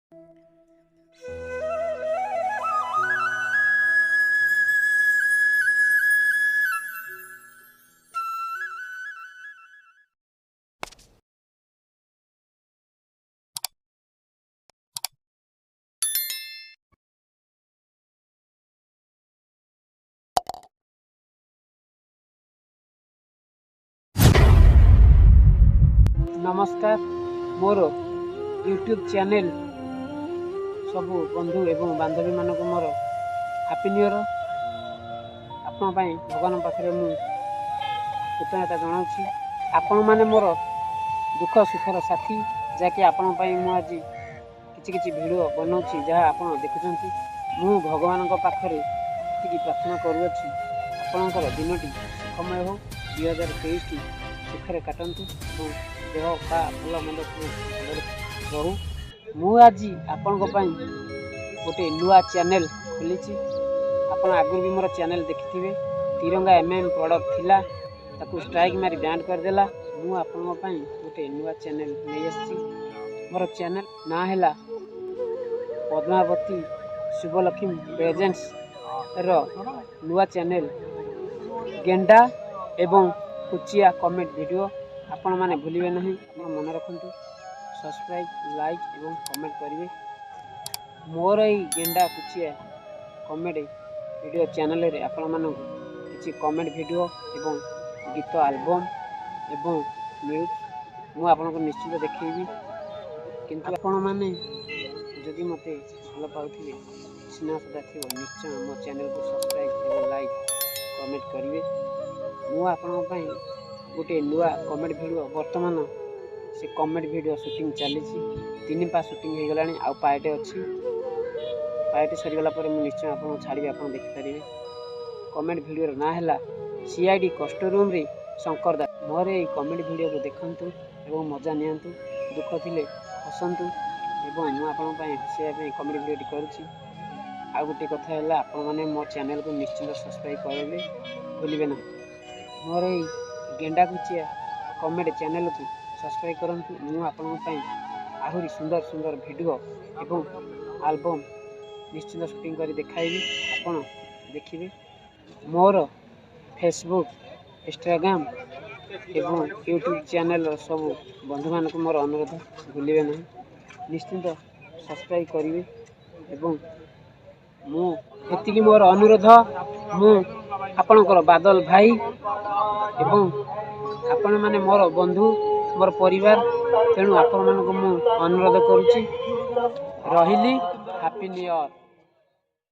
नमस्कार मोर YouTube channel सब बंधु एवं बांधवी मानक मोर हैप्पी न्यू ईयर। आपण भगवान पाखे मु कृतज्ञता जनाऊँ। आपण मैंने मोर दुख सुखर साथी जहाँकि आपण मु आज किछि वीडियो बनाऊँ जहाँ आप देखुं। मु भगवान पाखे प्रार्थना करुँच आपणकर दिनटी सुखमय हो 2023 सुखरे काटतु देह पा भल मंद रहू। मु आज आपण गोटे नुआ चैनल खोली। आपण आगु भी मोर चैनल देखि तिरंगा प्रोडक्ट थिला ताकू स्ट्राइक मारी बैंड करदेला। मु आपण गोटे नुआ चैनल नहीं आसी। मोर चैनल ना है पद्मावती शुभलक्ष्मी प्रेजेंट्स रो नुआ चैनल गेंडा एवं कुचिया कमेंट वीडियो आपण माने भूलिबे नहीं। मन रखु सब्सक्राइब लाइक एवं कमेंट करेंगे। मोर ई गेंडा कुचिया कमेंट वीडियो चैनल रे आपण मानू किछि कमेंट वीडियो एवं गीत एल्बम एवं न्यूज मु आपन को निश्चित देखैबी। किंतु आपण माने जदि मते भल पाउथिबे स्नेह सदा थिबो निश्चय मो चैनल को सब्सक्राइब एवं लाइक कमेंट करेंगे। मु आपण पई गोटे नुआ कमेंट वीडियो वर्तमान से कमेंट वीडियो शूटिंग चली 3 पा शूटिंग हो गलानी आ पाएटे अच्छी पाएटे सरीगला पर मु निश्चय आपन छाड़ी आपन देख पारिबे। कमेंट वीडियो ना है सीआईडी कष्ट रूम रे शंकर दास। मोर ए कमेंट वीडियो को देखंतु एवं मजा नियंतु दुख थिले हसंतु एवं मु आपन पई हसिया पई कमेंट वीडियो करूची। आ गोटे कथा है आपण माने मो चैनल को निश्चित सब्सक्राइब करेंगे भूलिबे ना। मोर ए गेंडा कुचिया कमेंट चैनल को सब्सक्राइब करंतु। मु आपन पई आहुरी सुंदर सुंदर वीडियो एवं एल्बम निश्चित शूटिंग करी देखाइबी आपण देखिबे। मोर फेसबुक इंस्टाग्राम एवं यूट्यूब चैनल सब बंधु मान को मोर अनुरोध भूलिबे नहीं। निश्चित सब्सक्राइब करेंगे एवं मु एतिकी मोर अनुरोध। मु आपणकर बादल भाई एवं आपण माने मोर बंधु मोर परिवार तेणु आपण मानक मु अनुरोध करुची। रहिली हैप्पी न्यू ईयर।